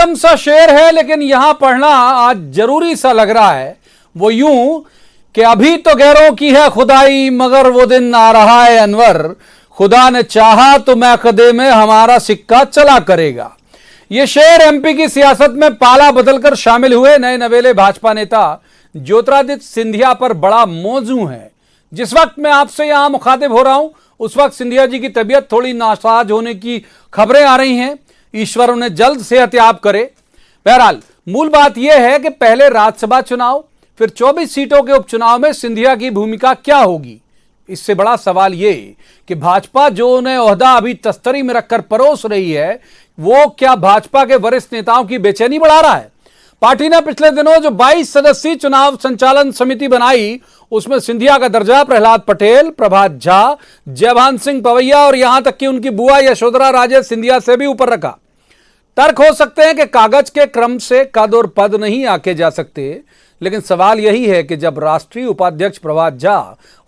सा शेर है, लेकिन यहां पढ़ना आज जरूरी सा लग रहा है। वो यूं कि अभी तो गैरों की है खुदाई, मगर वो दिन आ रहा है अनवर, खुदा ने चाहा तो मैकदे में हमारा सिक्का चला करेगा। ये शेर एमपी की सियासत में पाला बदलकर शामिल हुए नए नवेले भाजपा नेता ज्योतिरादित्य सिंधिया पर बड़ा मौजू है। जिस वक्त मैं आपसे यहां मुखातिब हो रहा हूं, उस वक्त सिंधिया जी की तबीयत थोड़ी नासाज होने की खबरें आ रही हैं। ईश्वर उन्हें जल्द सेहतयाब करे। बहरहाल मूल बात यह है कि पहले राज्यसभा चुनाव, फिर 24 सीटों के उपचुनाव में सिंधिया की भूमिका क्या होगी। इससे बड़ा सवाल यह कि भाजपा जो उन्हें ओहदा अभी तस्तरी में रखकर परोस रही है, वो क्या भाजपा के वरिष्ठ नेताओं की बेचैनी बढ़ा रहा है। पार्टी ने पिछले दिनों जो 22 सदस्यीय चुनाव संचालन समिति बनाई, उसमें सिंधिया का दर्जा प्रहलाद पटेल, प्रभात झा, जयभान सिंह पवैया और यहां तक कि उनकी बुआ यशोधरा राजे सिंधिया से भी ऊपर रखा। तर्क हो सकते हैं कि कागज के क्रम से कद और पद नहीं आके जा सकते, लेकिन सवाल यही है कि जब राष्ट्रीय उपाध्यक्ष प्रभात झा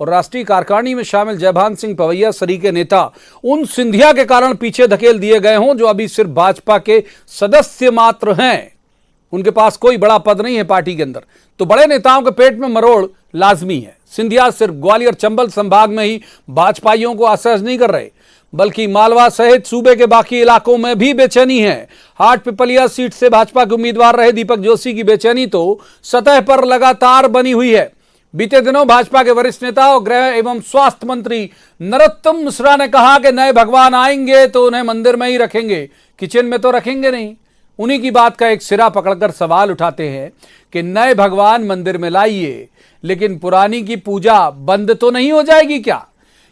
और राष्ट्रीय कार्यकारिणी में शामिल जयभान सिंह पवैया सरीके नेता उन सिंधिया के कारण पीछे धकेल दिए गए हों जो अभी सिर्फ भाजपा के सदस्य मात्र हैं, उनके पास कोई बड़ा पद नहीं है पार्टी के अंदर, तो बड़े नेताओं के पेट में मरोड़ लाजमी है। सिंधिया सिर्फ ग्वालियर चंबल संभाग में ही भाजपाइयों को असहज नहीं कर रहे, बल्कि मालवा सहित सूबे के बाकी इलाकों में भी बेचैनी है। हाट पिपलिया सीट से भाजपा के उम्मीदवार रहे दीपक जोशी की बेचैनी तो सतह पर लगातार बनी हुई है। बीते दिनों भाजपा के वरिष्ठ नेता और गृह एवं स्वास्थ्य मंत्री नरोत्तम मिश्रा ने कहा कि नए भगवान आएंगे तो उन्हें मंदिर में ही रखेंगे, किचन में तो रखेंगे नहीं। उन्हीं की बात का एक सिरा पकड़कर सवाल उठाते हैं कि नए भगवान मंदिर में लाइए, लेकिन पुरानी की पूजा बंद तो नहीं हो जाएगी क्या?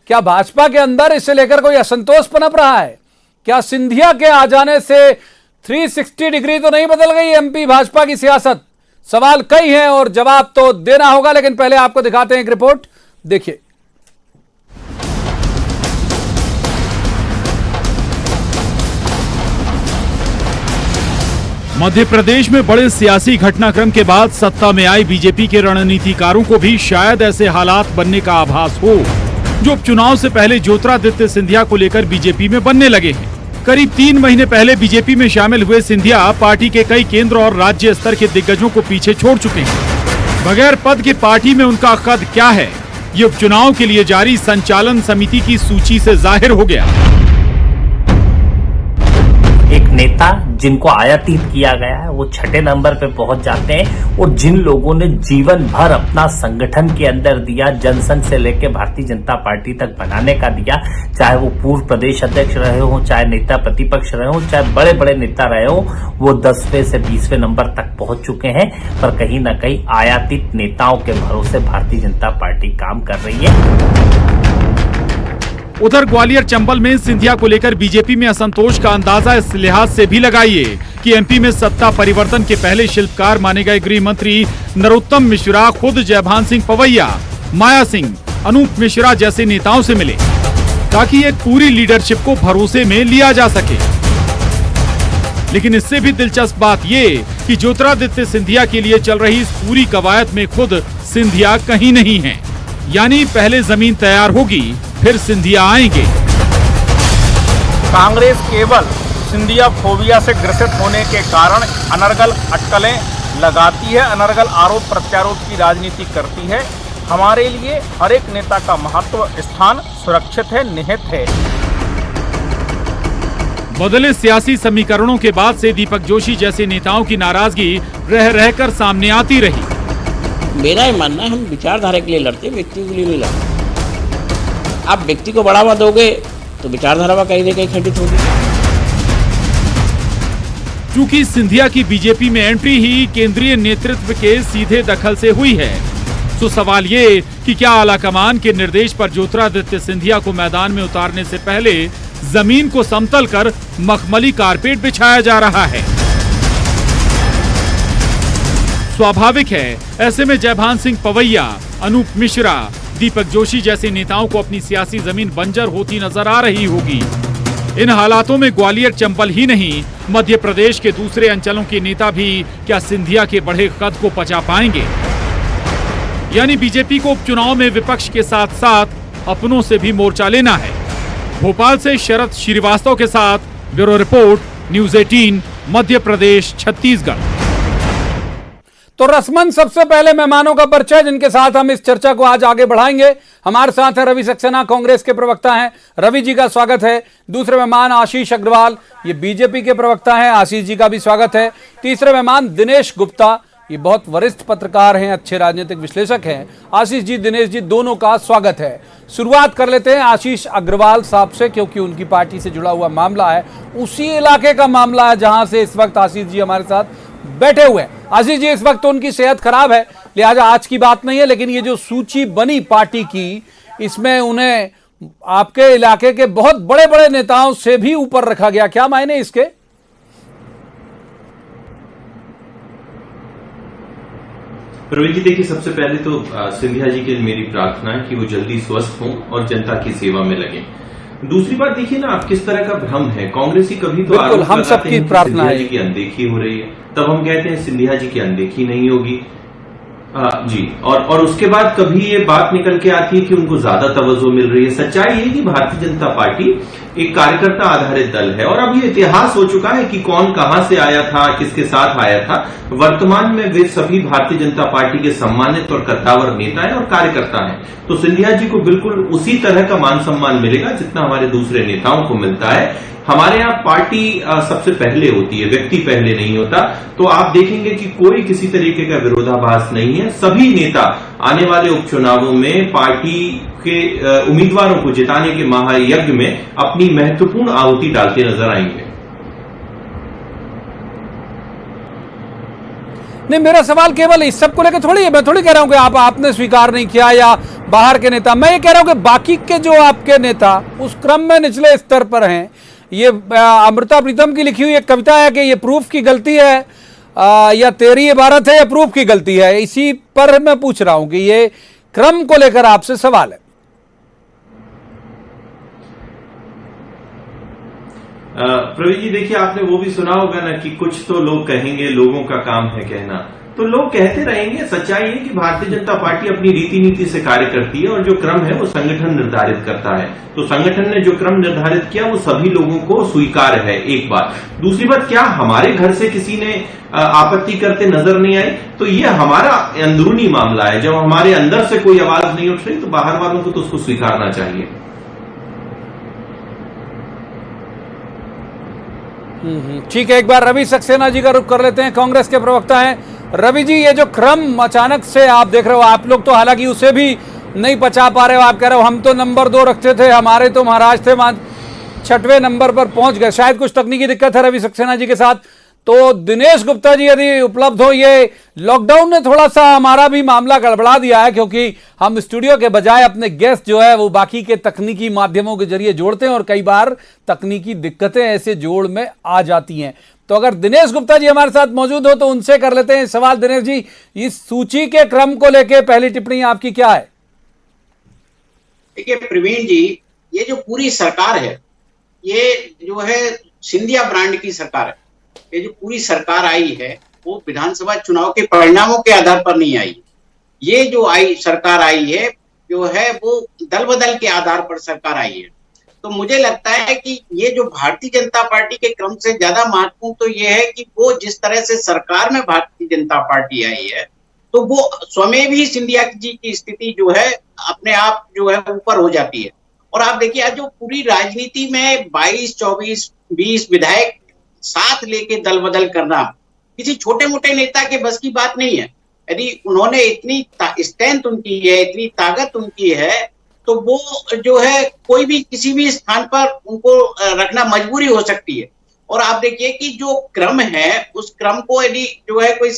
क्या भाजपा के अंदर इसे लेकर कोई असंतोष पनप रहा है? क्या सिंधिया के आ जाने से 360 डिग्री तो नहीं बदल गई एमपी भाजपा की सियासत? सवाल कई हैं और जवाब तो देना होगा, लेकिन पहले आपको दिखाते हैं एक रिपोर्ट, देखिए। मध्य प्रदेश में बड़े सियासी घटनाक्रम के बाद सत्ता में आई बीजेपी के रणनीतिकारों को भी शायद ऐसे हालात बनने का आभास हो जो उपचुनाव से पहले ज्योतिरादित्य सिंधिया को लेकर बीजेपी में बनने लगे हैं। करीब 3 महीने पहले बीजेपी में शामिल हुए सिंधिया पार्टी के कई केंद्र और राज्य स्तर के दिग्गजों को पीछे छोड़ चुके हैं। बगैर पद के पार्टी में उनका कद क्या है, ये उपचुनाव के लिए जारी संचालन समिति की सूची से जाहिर हो गया। एक नेता जिनको आयातित किया गया है वो 6ठे नंबर पे पहुंच जाते हैं, और जिन लोगों ने जीवन भर अपना संगठन के अंदर दिया, जनसंघ से लेकर भारतीय जनता पार्टी तक बनाने का दिया, चाहे वो पूर्व प्रदेश अध्यक्ष रहे हो, चाहे नेता प्रतिपक्ष रहे हो, चाहे बड़े बड़े नेता रहे हो, वो 10वें से 20वें नंबर तक पहुंच चुके हैं। पर कहीं ना कहीं आयातित नेताओं के भरोसे भारतीय जनता पार्टी काम कर रही है। उधर ग्वालियर चंबल में सिंधिया को लेकर बीजेपी में असंतोष का अंदाजा इस लिहाज से भी लगाइए कि एमपी में सत्ता परिवर्तन के पहले शिल्पकार माने गए गृह मंत्री नरोत्तम मिश्रा खुद जयभान सिंह पवैया, माया सिंह, अनूप मिश्रा जैसे नेताओं से मिले ताकि एक पूरी लीडरशिप को भरोसे में लिया जा सके। लेकिन इससे भी दिलचस्प बात ये कि ज्योतिरादित्य सिंधिया के लिए चल रही इस पूरी कवायद में खुद सिंधिया कहीं नहीं है, यानी पहले जमीन तैयार होगी फिर सिंधिया आएंगे। कांग्रेस केवल सिंधिया फोबिया से ग्रसित होने के कारण अनर्गल अटकलें लगाती है, अनर्गल आरोप प्रत्यारोप की राजनीति करती है। हमारे लिए हर एक नेता का महत्व स्थान सुरक्षित है, निहित है। बदले सियासी समीकरणों के बाद से दीपक जोशी जैसे नेताओं की नाराजगी रह रहकर सामने आती रही। मेरा ये मानना है हम विचारधारा के लिए लड़ते, व्यक्ति के लिए नहीं लड़ते। आप व्यक्ति को बढ़ावा दोगे तो विचारधारा कहीं न कहीं खंडित होगी। चूंकि सिंधिया की बीजेपी में एंट्री ही केंद्रीय नेतृत्व के सीधे दखल से हुई है, तो सवाल ये कि क्या आलाकमान के निर्देश पर ज्योतिरादित्य सिंधिया को मैदान में उतारने से पहले जमीन को समतल कर मखमली कारपेट बिछाया जा रहा है। स्वाभाविक है ऐसे में जयभान सिंह पवैया, अनूप मिश्रा, दीपक जोशी जैसे नेताओं को अपनी सियासी जमीन बंजर होती नजर आ रही होगी। इन हालातों में ग्वालियर चंबल ही नहीं, मध्य प्रदेश के दूसरे अंचलों के नेता भी क्या सिंधिया के बढ़े कद को पचा पाएंगे? यानी बीजेपी को उपचुनाव में विपक्ष के साथ साथ अपनों से भी मोर्चा लेना है। भोपाल से शरद श्रीवास्तव के साथ bureau report, news 18। Madhya Pradesh, Chhattisgarh. तो रस्मन सबसे पहले मेहमानों का परिचय जिनके साथ हम इस चर्चा को आज आगे बढ़ाएंगे। हमारे साथ है रवि सक्सेना, कांग्रेस के प्रवक्ता हैं, रवि जी का स्वागत है। दूसरे मेहमान आशीष अग्रवाल, ये बीजेपी के प्रवक्ता हैं, आशीष जी का भी स्वागत है। तीसरे मेहमान दिनेश गुप्ता, ये बहुत वरिष्ठ पत्रकार हैं, अच्छे राजनीतिक विश्लेषक हैं। आशीष जी, दिनेश जी, दोनों का स्वागत है। शुरुआत कर लेते हैं आशीष अग्रवाल साहब से, क्योंकि उनकी पार्टी से जुड़ा हुआ मामला है, उसी इलाके का मामला है जहां से इस वक्त आशीष जी हमारे साथ बैठे हुए हैं। आशीष जी, इस वक्त तो उनकी सेहत खराब है, लिहाजा आज की बात नहीं है, लेकिन ये जो सूची बनी पार्टी की, इसमें उन्हें आपके इलाके के बहुत बड़े बड़े नेताओं से भी ऊपर रखा गया, क्या मायने इसके? प्रवीण जी, देखिए, सबसे पहले तो सिंधिया जी के मेरी प्रार्थना है कि वो जल्दी स्वस्थ हों और जनता की सेवा में लगें। दूसरी बात देखिए ना, आप किस तरह का भ्रम है। कांग्रेसी कभी तो आरोप हम सबकी प्रार्थना है सिंधिया जी की अनदेखी हो रही है, तब हम कहते हैं सिंधिया जी की अनदेखी नहीं होगी जी, और उसके बाद कभी ये बात निकल के आती है कि उनको ज्यादा तवज्जो मिल रही है। सच्चाई है कि भारतीय जनता पार्टी एक कार्यकर्ता आधारित दल है, और अब ये इतिहास हो चुका है कि कौन कहां से आया था, किसके साथ आया था। वर्तमान में वे सभी भारतीय जनता पार्टी के सम्मानित और कद्दावर नेता हैं और कार्यकर्ता हैं। तो सिंधिया जी को बिल्कुल उसी तरह का मान सम्मान मिलेगा जितना हमारे दूसरे नेताओं को मिलता है। हमारे यहाँ पार्टी सबसे पहले होती है, व्यक्ति पहले नहीं होता। तो आप देखेंगे कि कोई किसी तरीके का विरोधाभास नहीं है। सभी नेता आने वाले उपचुनावों में पार्टी के उम्मीदवारों को जिताने के महायज्ञ में अपनी महत्वपूर्ण आहुति डालते नजर आएंगे। नहीं, मेरा सवाल केवल इस सब को लेकर थोड़ी है। मैं थोड़ी कह रहा हूं कि आपने स्वीकार नहीं किया या बाहर के नेता, मैं ये कह रहा हूं कि बाकी के जो आपके नेता उस क्रम में निचले स्तर पर हैं। ये अमृता प्रीतम की लिखी हुई एक कविता है कि ये प्रूफ की गलती है या तेरी इबारत है या प्रूफ की गलती है। इसी पर मैं पूछ रहा हूं कि ये क्रम को लेकर आपसे सवाल है। प्रवीण जी, देखिए, आपने वो भी सुना होगा ना कि कुछ तो लोग कहेंगे, लोगों का काम है कहना। तो लोग कहते रहेंगे। सच्चाई है कि भारतीय जनता पार्टी अपनी रीति नीति से कार्य करती है, और जो क्रम है वो संगठन निर्धारित करता है। तो संगठन ने जो क्रम निर्धारित किया वो सभी लोगों को स्वीकार है, एक बात। दूसरी बात, क्या हमारे घर से किसी ने आपत्ति करते नजर नहीं आए? तो ये हमारा अंदरूनी मामला है। जब हमारे अंदर से कोई आवाज नहीं उठ रही तो बाहर वालों को तो उसको स्वीकारना चाहिए। ठीक है, एक बार रवि सक्सेना जी का रुख कर लेते हैं, कांग्रेस के प्रवक्ता हैं। रवि जी, ये जो क्रम अचानक से आप देख रहे हो, आप लोग तो हालांकि उसे भी नहीं पचा पा रहे हो। आप कह रहे हो हम तो नंबर 2 रखते थे, हमारे तो महाराज थे, 6वें नंबर पर पहुंच गए। शायद कुछ तकनीकी दिक्कत है रवि सक्सेना जी के साथ। तो दिनेश गुप्ता जी यदि उपलब्ध हो, ये लॉकडाउन ने थोड़ा सा हमारा भी मामला गड़बड़ा दिया है, क्योंकि हम स्टूडियो के बजाय अपने गेस्ट जो है वो बाकी के तकनीकी माध्यमों के जरिए जोड़ते हैं, और कई बार तकनीकी दिक्कतें ऐसे जोड़ में आ जाती हैं। तो अगर दिनेश गुप्ता जी हमारे साथ मौजूद हो तो उनसे कर लेते हैं सवाल। दिनेश जी, इस सूची के क्रम को लेकर पहली टिप्पणी आपकी क्या है? देखिए प्रवीण जी, ये जो पूरी सरकार है, ये जो है सिंधिया ब्रांड की सरकार है। ये जो पूरी सरकार आई है वो विधानसभा चुनाव के परिणामों के आधार पर नहीं आई। ये जो सरकार आई है जो है वो दल बदल के आधार पर सरकार आई है। तो मुझे लगता है कि ये जो भारतीय जनता पार्टी के क्रम से ज्यादा महत्वपूर्ण तो ये है कि वो जिस तरह से सरकार में भारतीय जनता पार्टी आई है, तो वो स्वयं भी सिंधिया जी की स्थिति जो है अपने आप जो है ऊपर हो जाती है। और आप देखिए, आज जो पूरी राजनीति में 22, 24, 20 विधायक साथ लेके दल बदल करना किसी छोटे मोटे नेता के बस की बात नहीं है। यदि उन्होंने इतनी स्ट्रेंथ उनकी है, इतनी ताकत उनकी है, तो वो जो है कोई भी किसी भी स्थान पर उनको रखना मजबूरी हो सकती है। और आप देखिए कि जो क्रम है उस क्रम को यदि जो है कोई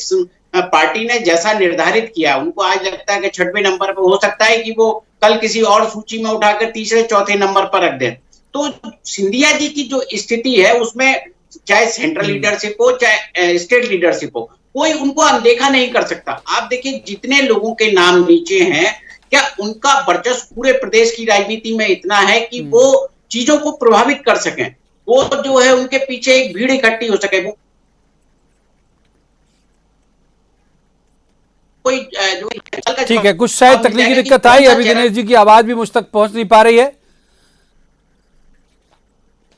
पार्टी ने जैसा निर्धारित किया, उनको आज लगता है कि 6वें नंबर पर, हो सकता है कि वो कल किसी और सूची में उठाकर 3रे 4थे नंबर पर रख दे। तो सिंधिया जी की जो स्थिति है उसमें चाहे सेंट्रल लीडरशिप हो चाहे स्टेट लीडरशिप हो, कोई उनको अनदेखा नहीं कर सकता। आप देखिए जितने लोगों के नाम नीचे हैं, क्या उनका वर्चस्व पूरे प्रदेश की राजनीति में इतना है कि वो चीजों को प्रभावित कर सकें, वो जो है उनके पीछे एक भीड़ इकट्ठी हो सके। वो कोई ठीक है, कुछ शायद तकनीकी दिक्कत आई, अभी दिनेश जी की आवाज भी मुझ तक पहुंच नहीं पा रही है।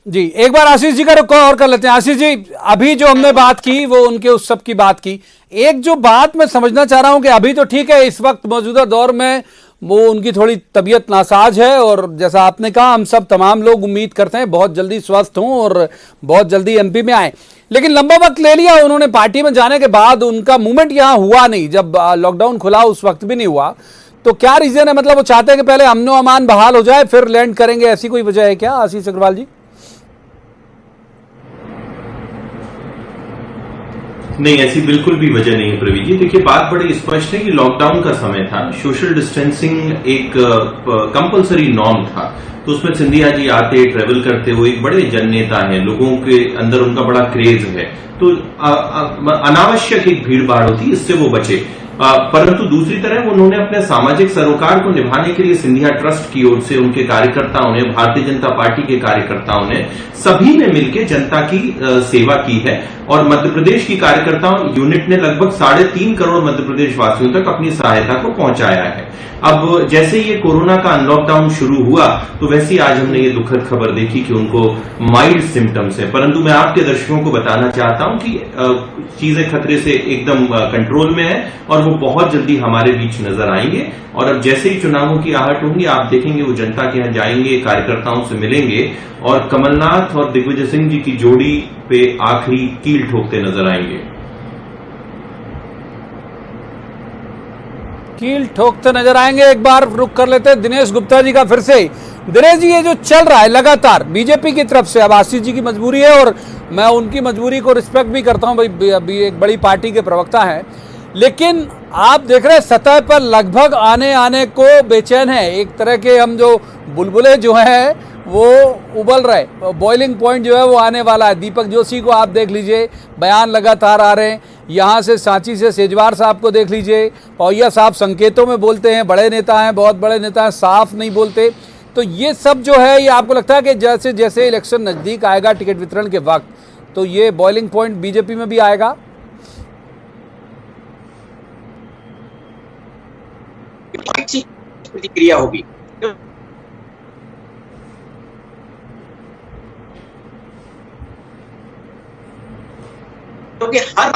जी, एक बार आशीष जी का रुख और कर लेते हैं। आशीष जी, अभी जो हमने बात की वो उनके उस सब की बात की। एक जो बात मैं समझना चाह रहा हूं कि अभी तो ठीक है, इस वक्त मौजूदा दौर में वो उनकी थोड़ी तबीयत नासाज है और जैसा आपने कहा हम सब तमाम लोग उम्मीद करते हैं बहुत जल्दी स्वस्थ हों और बहुत जल्दी एमपी में आए, लेकिन लंबा वक्त ले लिया उन्होंने पार्टी में जाने के बाद। उनका मूवमेंट यहां हुआ नहीं, जब लॉकडाउन खुला उस वक्त भी नहीं हुआ। तो क्या रीजन है? मतलब वो चाहते हैं कि पहले अमनो अमान बहाल हो जाए फिर लैंड करेंगे, ऐसी कोई वजह है क्या आशीष अग्रवाल जी? नहीं, ऐसी बिल्कुल भी वजह नहीं है प्रवीण जी। देखिए, बात बड़ी स्पष्ट है कि लॉकडाउन का समय था, सोशल डिस्टेंसिंग एक कंपलसरी नॉर्म था, तो उसमें सिंधिया जी आते ट्रेवल करते हुए एक बड़े जननेता हैं, लोगों के अंदर उनका बड़ा क्रेज है, तो अनावश्यक एक भीड़ भाड़ होती, इससे वो बचे। परंतु दूसरी तरफ उन्होंने अपने सामाजिक सरोकार को निभाने के लिए सिंधिया ट्रस्ट की ओर से उनके कार्यकर्ताओं ने, भारतीय जनता पार्टी के कार्यकर्ताओं ने, सभी ने मिलकर जनता की सेवा की है और मध्य प्रदेश की कार्यकर्ताओं यूनिट ने लगभग 3.5 करोड़ मध्य प्रदेश वासियों तक अपनी सहायता को पहुंचाया है। अब जैसे ये कोरोना का अनलॉकडाउन शुरू हुआ तो वैसे ही आज हमने ये दुखद खबर देखी कि उनको माइल्ड सिम्टम्स है, परंतु मैं आपके दर्शकों को बताना चाहता हूं कि चीजें खतरे से एकदम कंट्रोल में है और वो बहुत जल्दी हमारे बीच नजर आएंगे। और अब जैसे ही चुनावों की आहट होंगी आप देखेंगे वो जनता के यहां जाएंगे, कार्यकर्ताओं से मिलेंगे और कमलनाथ और दिग्विजय सिंह जी की जोड़ी पे आखिरी कील ठोकते नजर आएंगे। कील ठोकते नजर आएंगे। एक बार रुक कर लेते हैं दिनेश गुप्ता जी का फिर से। दिनेश जी, ये जो चल रहा है लगातार बीजेपी की तरफ से, अब आशीष जी की मजबूरी है और मैं उनकी मजबूरी को रिस्पेक्ट भी करता हूं, भाई अभी एक बड़ी पार्टी के प्रवक्ता हैं, लेकिन आप देख रहे हैं सतह पर लगभग आने को बेचैन है। एक तरह के हम जो बुलबुले जो हैं वो उबल रहे, बॉइलिंग पॉइंट जो है वो आने वाला है। दीपक जोशी को आप देख लीजिए, बयान लगातार आ रहे हैं, यहाँ से सांची से सेजवार साहब को देख लीजिए, पौया साहब संकेतों में बोलते हैं, बड़े नेता हैं, बहुत बड़े नेता हैं, साफ नहीं बोलते। तो ये सब जो है ये आपको लगता है कि जैसे जैसे इलेक्शन नजदीक आएगा टिकट वितरण के वक्त, तो ये बॉइलिंग पॉइंट बीजेपी में भी आएगा? प्रतिक्रिया होगी क्योंकि हर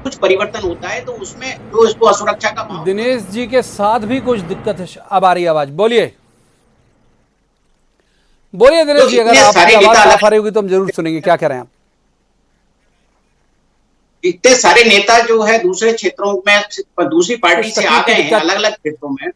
कुछ परिवर्तन होता है तो उसमें जो इसको असुरक्षा का भाव। दिनेश जी के साथ भी कुछ दिक्कत है, अब आ रही है आवाज, बोलिए दिनेश जी, अगर आपकी आवाज साफ आ रही होगी तो हम जरूर सुनेंगे, क्या कह रहे हैं आप? इतने सारे नेता जो है दूसरे क्षेत्रों में दूसरी पार्टी से आ गए हैं, अलग अलग क्षेत्रों में,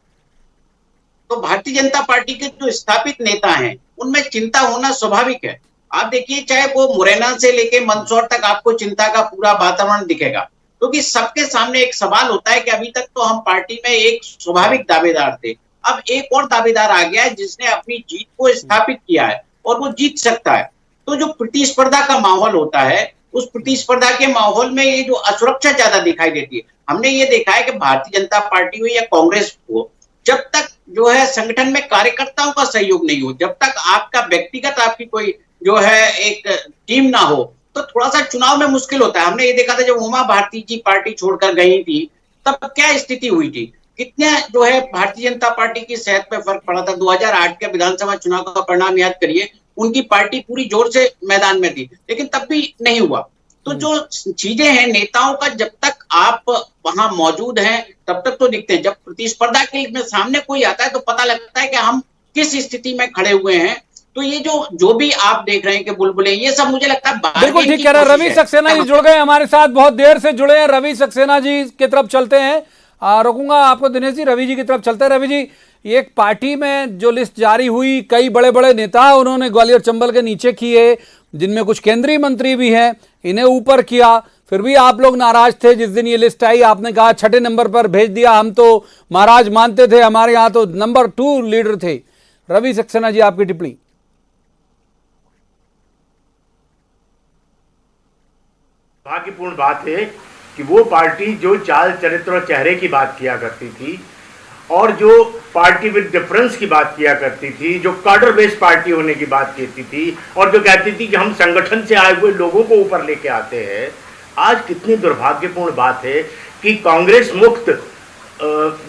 तो भारतीय जनता पार्टी के जो स्थापित नेता हैं उनमें चिंता होना स्वाभाविक है। आप देखिए, चाहे वो मुरैना से लेके मंदसौर तक आपको चिंता का पूरा वातावरण दिखेगा, क्योंकि सबके सामने एक सवाल होता है कि अभी तक तो हम पार्टी में एक स्वाभाविक दावेदार थे, अब एक और दावेदार आ गया है जिसने अपनी जीत को स्थापित किया है और वो जीत सकता है। तो जो प्रतिस्पर्धा का माहौल होता है, उस प्रतिस्पर्धा के माहौल में ये जो असुरक्षा ज्यादा दिखाई देती है। हमने ये देखा है कि भारतीय जनता पार्टी हो या कांग्रेस हो, जब तक जो है संगठन में कार्यकर्ताओं का सहयोग नहीं हो, जब तक आपका व्यक्तिगत आपकी कोई जो है एक टीम ना हो, तो थोड़ा सा चुनाव में मुश्किल होता है। हमने ये देखा था जब उमा भारती जी पार्टी छोड़कर गई थी तब क्या स्थिति हुई थी, कितने जो है भारतीय जनता पार्टी की सेहत पे फर्क पड़ा था। 2008 के विधानसभा चुनाव का परिणाम याद करिए, उनकी पार्टी पूरी जोर से मैदान में थी लेकिन तब भी नहीं हुआ। तो जो चीजें हैं नेताओं का, जब तक आप वहां मौजूद हैं तब तक तो दिखते हैं, जब प्रतिस्पर्धा के सामने कोई आता है तो पता लगता है कि हम किस स्थिति में खड़े हुए हैं। तो ये जो भी आप देख रहे हैं कि बुलबुले, ये सब मुझे लगता है बिल्कुल ठीक कह रहे हैं। रवि सक्सेना जी जुड़ गए हमारे साथ, बहुत देर से जुड़े हैं। रवि सक्सेना जी की तरफ चलते हैं, रोकूंगा आपको दिनेश जी, रवि जी की तरफ चलते हैं। रवि जी, एक पार्टी में जो लिस्ट जारी हुई, कई बड़े बड़े नेता उन्होंने ग्वालियर चंबल के नीचे किए, जिनमें कुछ केंद्रीय मंत्री भी हैं, इन्हें ऊपर किया, फिर भी आप लोग नाराज थे। जिस दिन ये लिस्ट आई आपने कहा 6ठे नंबर पर भेज दिया, हम तो महाराज मानते थे, हमारे यहाँ तो नंबर 2 लीडर थे। रवि सक्सेना जी, आपकी टिप्पणी। भाग्यपूर्ण बात है कि वो पार्टी जो चाल चरित्र और चेहरे की बात किया करती थी और जो पार्टी विद डिफरेंस की बात किया करती थी, जो कार्डर बेस्ड पार्टी होने की बात कहती थी और जो कहती थी कि हम संगठन से आए हुए लोगों को ऊपर लेके आते हैं, आज कितनी दुर्भाग्यपूर्ण बात है कि कांग्रेस मुक्त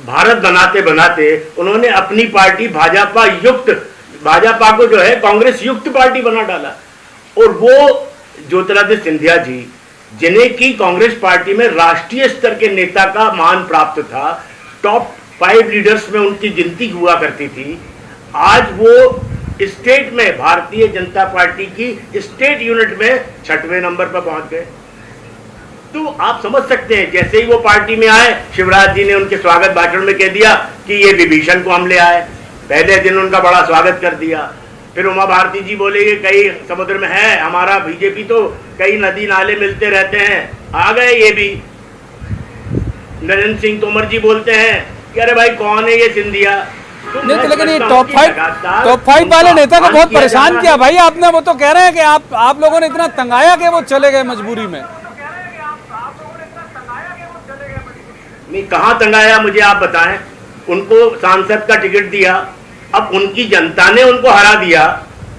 भारत बनाते बनाते उन्होंने अपनी पार्टी भाजपा युक्त भाजपा को जो है कांग्रेस युक्त पार्टी बना डाला। और वो ज्योतिरादित्य सिंधिया जी, जिन्हें की कांग्रेस पार्टी में राष्ट्रीय स्तर के नेता का मान प्राप्त था, टॉप 5 लीडर्स में उनकी गिनती हुआ करती थी, आज वो स्टेट में भारतीय जनता पार्टी की स्टेट यूनिट में 6वें नंबर पर पहुंच गए। तो आप समझ सकते हैं, जैसे ही वो पार्टी में आए, शिवराज जी ने उनके स्वागत भाषण में कह दिया कि ये विभीषण को हम ले आए, पहले दिन उनका बड़ा स्वागत कर दिया। फिर उमा भारती जी बोलेंगे कई समुद्र में है हमारा बीजेपी, तो कई नदी नाले मिलते रहते हैं, आ गए ये भी। नरेंद्र सिंह तोमर जी बोलते हैं कि अरे भाई कौन है ये सिंधिया। नहीं तो लेकिन ये टॉप 5 वाले नेता को बहुत परेशान किया भाई आपने। वो तो कह रहे हैं कि आप लोगों ने इतना तंगाया कि वो चले गए मजबूरी में। नहीं, कहाँ तंगाया मुझे आप बताएं। उनको सांसद का टिकट दिया, अब उनकी जनता ने उनको हरा दिया,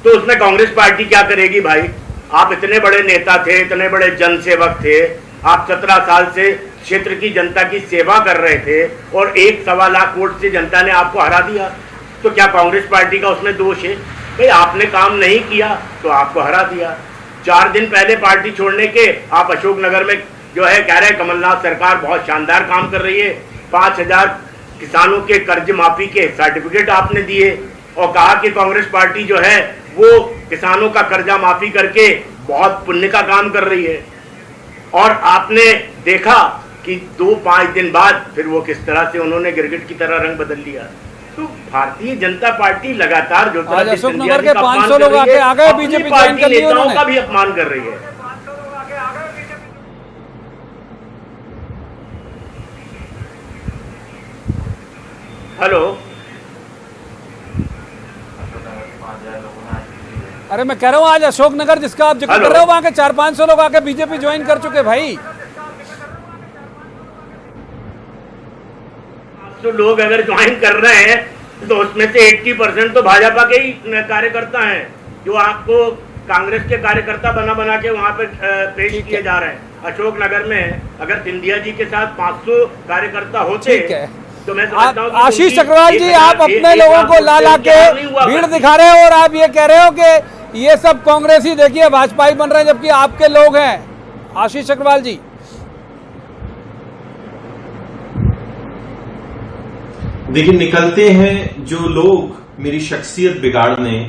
तो उसमें कांग्रेस पार्टी क्या करेगी भाई। आप इतने बड़े नेता थे, इतने बड़े जनसेवक थे, आप 17 साल से क्षेत्र की जनता की सेवा कर रहे थे और 1.25 लाख वोट से जनता ने आपको हरा दिया, तो क्या कांग्रेस पार्टी का उसमें दोष है? भाई आपने काम नहीं किया तो आपको हरा दिया। 4 दिन पहले पार्टी छोड़ने के आप अशोकनगर में जो है कह रहे हैं कमलनाथ सरकार बहुत शानदार काम कर रही है, 5000 किसानों के कर्ज माफी के सर्टिफिकेट आपने दिए और कहा कि कांग्रेस पार्टी जो है वो किसानों का कर्जा माफी करके बहुत पुण्य का काम कर रही है। और आपने देखा कि 2-5 दिन बाद फिर वो किस तरह से उन्होंने गिरगिट की तरह रंग बदल लिया। तो भारतीय जनता पार्टी लगातार जो अशोकनगर के 500 लोग आके आ गए, बीजेपी ज्वाइन कर लिया, नेताओं का भी अपमान कर रही है। हेलो, अरे मैं कह रहा हूँ आज अशोकनगर जिसका आप जिक्र कर रहे हो वहां के 400-500 लोग आके बीजेपी ज्वाइन कर चुके भाई। तो लोग अगर ज्वाइन कर रहे हैं तो उसमें से 80% तो भाजपा के ही कार्यकर्ता हैं, जो आपको कांग्रेस के कार्यकर्ता बना के वहां पे पेश किए जा रहे हैं। अशोकनगर में अगर सिंधिया जी के साथ 500 कार्यकर्ता होते तो मैं समझता हूं आशीष चक्रवाल जी, आप अपने लोगों को ला के भीड़ दिखा रहे हो और आप ये कह रहे हो कि ये सब कांग्रेसी देखिए भाजपाई बन रहे हैं, जबकि आपके लोग हैं। आशीष चक्रवाल जी, देखिए, निकलते हैं जो लोग मेरी शख्सियत बिगाड़ने,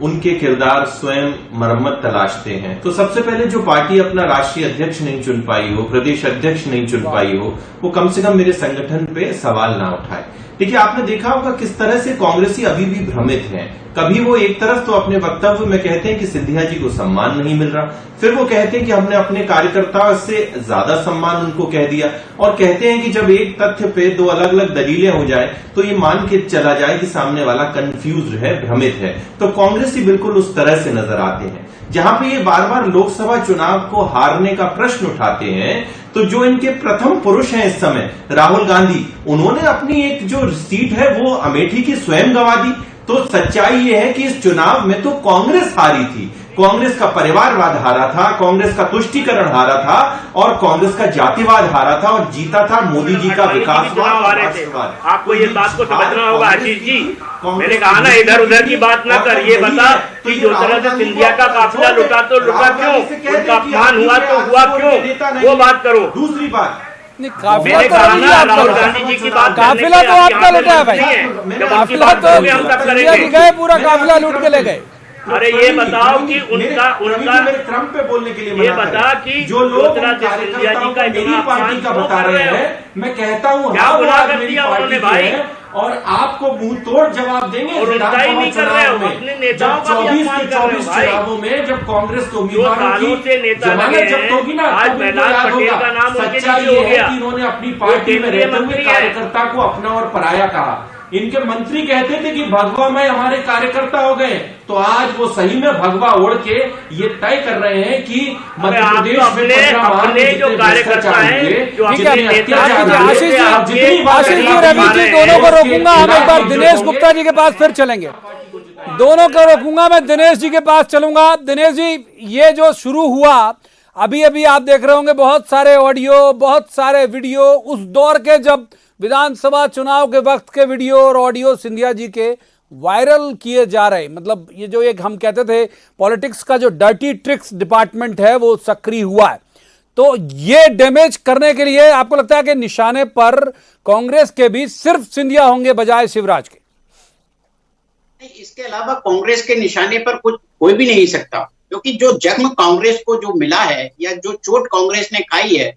उनके किरदार स्वयं मरम्मत तलाशते हैं। तो सबसे पहले जो पार्टी अपना राष्ट्रीय अध्यक्ष नहीं चुन पाई हो, प्रदेश अध्यक्ष नहीं चुन पाई हो, वो कम से कम मेरे संगठन पे सवाल ना उठाए। देखिए, आपने देखा होगा किस तरह से कांग्रेसी अभी भी भ्रमित हैं। कभी वो एक तरफ तो अपने वक्तव्य में कहते हैं कि सिंधिया जी को सम्मान नहीं मिल रहा, फिर वो कहते हैं कि हमने अपने कार्यकर्ताओं से ज्यादा सम्मान उनको कह दिया, और कहते हैं कि जब एक तथ्य पे 2 अलग अलग दलीलें हो जाए तो ये मान के चला जाए कि सामने वाला कंफ्यूज है, भ्रमित है। तो कांग्रेसी बिल्कुल उस तरह से नजर आते हैं। जहां पे ये बार बार लोकसभा चुनाव को हारने का प्रश्न उठाते हैं, तो जो इनके प्रथम पुरुष हैं इस समय, राहुल गांधी, उन्होंने अपनी एक जो सीट है वो अमेठी की स्वयं गंवा दी। तो सच्चाई ये है कि इस चुनाव में तो कांग्रेस हारी थी, कांग्रेस का परिवारवाद हारा था, कांग्रेस का तुष्टीकरण हारा था और कांग्रेस का जातिवाद हारा था, और जीता था मोदी जी का विकासवाद। आपको ये बात को समझना होगा आशीष जी, मैंने कहा ना इधर उधर की बात ना कर। ये बता कि ज्योतिरादित्य सिंधिया का काफिला लुटा तो लुटा क्यों, उनका अपमान हुआ तो हुआ क्यों, वो बात करो। दूसरी बात, काफिला तो गांधी जी की बात, काफिला तो आपका लुटा है भाई, काफिला तो गए, पूरा काफिला लूट के ले गए। अरे ये बताओ कि उनका क्रम पे बोलने के लिए ये बता कि जो लोग सिंधिया जी का मेरी पार्टी का बता रहे हैं, मैं कहता हूँ क्या गुनाह कर दिया उन्होंने भाई, और आपको मुंह तोड़ जवाब देंगे। और उनका ही नहीं कर रहे हो, अपने नेताओं का भी अपमान कर रहे हो भाई। चुनावों में जब कांग्रेस को सालों से नेता लगे हैं, आज महलाल पटेल का नाम उनके नीचे हो गया। इन्होंने अपनी पार्टी में रहते हुए कार्यकर्ता को अपना और पराया कहा। इनके मंत्री कहते थे कि भगवा में हमारे कार्यकर्ता हो गए, तो आज वो सही में भगवा ओढ़ के ये तय कर रहे हैं कि मध्य प्रदेश अपने जो कार्यकर्ता हैं, जो आशीष जी, रवि जी, दोनों को रोकूंगा। हम एक बार दिनेश गुप्ता जी के पास फिर चलेंगे, दोनों को रोकूंगा। मैं दिनेश जी के पास चलूंगा। दिनेश जी, ये जो शुरू हुआ अभी अभी आप देख रहे होंगे बहुत सारे ऑडियो, बहुत सारे वीडियो, उस दौर के जब विधानसभा चुनाव के वक्त के वीडियो और ऑडियो सिंधिया जी के वायरल किए जा रहे, मतलब ये जो एक हम कहते थे पॉलिटिक्स का जो डर्टी ट्रिक्स डिपार्टमेंट है वो सक्रिय हुआ है, तो ये डैमेज करने के लिए आपको लगता है कि निशाने पर कांग्रेस के भी सिर्फ सिंधिया होंगे बजाय शिवराज के? इसके अलावा कांग्रेस के निशाने पर कुछ कोई भी नहीं सकता, क्योंकि जो जख्म कांग्रेस को जो मिला है या जो चोट कांग्रेस ने खाई है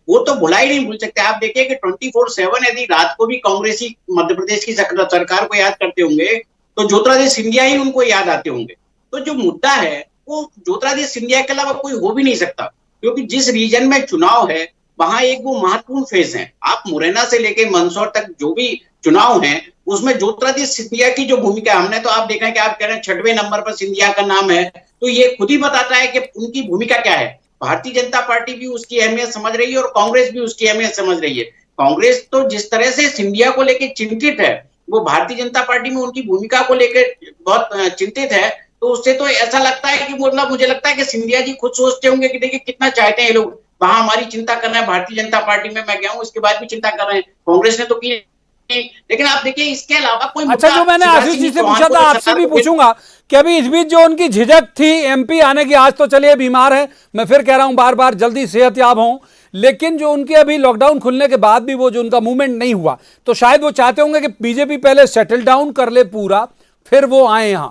वो तो भुला ही नहीं भूल सकते। आप देखिए कि 24/7 यदि रात को भी कांग्रेसी मध्य प्रदेश की सरकार को याद करते होंगे तो ज्योतिरादित्य सिंधिया ही उनको याद आते होंगे। तो जो मुद्दा है वो ज्योतिरादित्य सिंधिया के अलावा कोई हो भी नहीं सकता, क्योंकि जिस रीजन में चुनाव है वहां एक वो महत्वपूर्ण फेज है। आप मुरैना से लेके मंदसौर तक जो भी चुनाव है उसमें ज्योतिरादित्य सिंधिया की जो भूमिका, हमने तो आप देखा है कि आप कह रहे हैं 6वें नंबर पर सिंधिया का नाम है, तो ये खुद ही बताता है कि उनकी भूमिका क्या है। भारतीय जनता पार्टी भी उसकी अहमियत समझ रही है और कांग्रेस भी उसकी अहमियत समझ रही है। कांग्रेस तो जिस तरह से सिंधिया को लेकर चिंतित है, वो भारतीय जनता पार्टी में उनकी भूमिका को लेकर बहुत चिंतित है। तो उससे तो ऐसा लगता है कि मतलब मुझे लगता है कि सिंधिया जी खुद सोचते होंगे कि देखिए कितना चाहते हैं ये लोग, वहां हमारी चिंता कर रहे हैं, भारतीय जनता पार्टी में मैं गया हूं इसके बाद भी चिंता कर रहे हैं, कांग्रेस ने तो की। लेकिन आप देखिए इसके अलावा कोई अच्छा, जो मैंने आशीष जी से पूछा था आपसे भी पूछूंगा कि अभी इस बीच जो उनकी झिझक थी एमपी आने की, आज तो चलिए बीमार है, मैं फिर कह रहा हूं बार बार जल्दी सेहतयाब हों, लेकिन जो उनके अभी लॉकडाउन खुलने के बाद भी वो जो उनका मूवमेंट नहीं हुआ, तो शायद वो चाहते होंगे कि बीजेपी पहले सेटल डाउन कर ले पूरा, फिर वो आए यहां।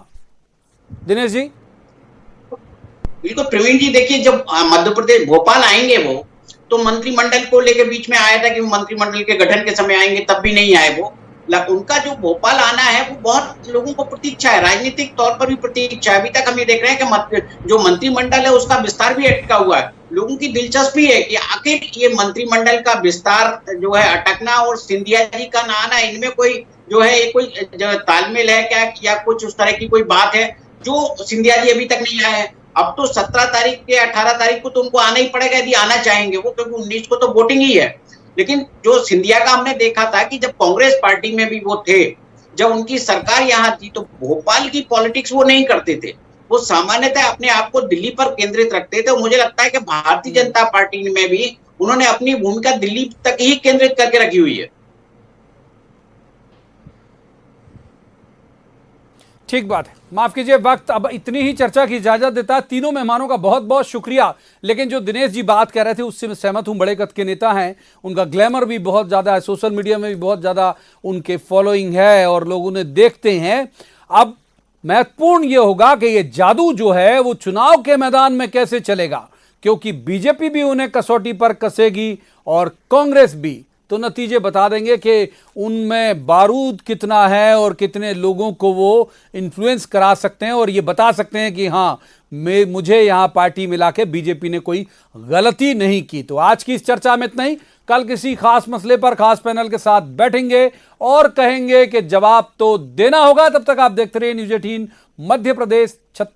दिनेश जी? बिल्कुल प्रवीण जी, देखिए जब मध्य प्रदेश भोपाल आएंगे वो तो मंत्रिमंडल को लेकर बीच में आया था कि वो मंत्रिमंडल के गठन के समय आएंगे, तब भी नहीं आए वो। उनका जो भोपाल आना है वो बहुत लोगों को प्रतीक्षा है, राजनीतिक तौर पर भी प्रतीक्षा है। अभी तक हम ये देख रहे हैं कि जो मंत्रिमंडल है उसका विस्तार भी अटका हुआ है। लोगों की दिलचस्पी है कि आखिर ये मंत्रिमंडल का विस्तार जो है अटकना और सिंधिया जी का ना आना, इनमें कोई जो है कोई तालमेल है क्या, या कुछ उस तरह की कोई बात है जो सिंधिया जी अभी तक नहीं आए हैं। अब तो 17 तारीख के 18 तारीख को तो उनको आना ही पड़ेगा यदि आना चाहेंगे वो, क्योंकि 19 को तो वोटिंग ही है। लेकिन जो सिंधिया का हमने देखा था कि जब कांग्रेस पार्टी में भी वो थे, जब उनकी सरकार यहाँ थी, तो भोपाल की पॉलिटिक्स वो नहीं करते थे, वो सामान्यतः अपने आप को दिल्ली पर केंद्रित रखते थे। मुझे लगता है कि भारतीय जनता पार्टी में भी उन्होंने अपनी भूमिका दिल्ली तक ही केंद्रित करके रखी हुई है। ठीक बात है, माफ कीजिए वक्त अब इतनी ही चर्चा की इजाजत देता है। तीनों मेहमानों का बहुत बहुत शुक्रिया। लेकिन जो दिनेश जी बात कर रहे थे उससे मैं सहमत हूं, बड़े कद के नेता हैं, उनका ग्लैमर भी बहुत ज्यादा है, सोशल मीडिया में भी बहुत ज्यादा उनके फॉलोइंग है और लोग उन्हें देखते हैं। अब महत्वपूर्ण यह होगा कि यह जादू जो है वो चुनाव के मैदान में कैसे चलेगा, क्योंकि बीजेपी भी उन्हें कसौटी पर कसेगी और कांग्रेस भी, तो नतीजे बता देंगे कि उनमें बारूद कितना है और कितने लोगों को वो इन्फ्लुएंस करा सकते हैं और ये बता सकते हैं कि हाँ मुझे यहाँ पार्टी मिला के बीजेपी ने कोई गलती नहीं की। तो आज की इस चर्चा में इतना ही, कल किसी खास मसले पर खास पैनल के साथ बैठेंगे और कहेंगे कि जवाब तो देना होगा। तब तक आप देखते रहिए न्यूज़ 18 मध्य प्रदेश, छत्तीसगढ़।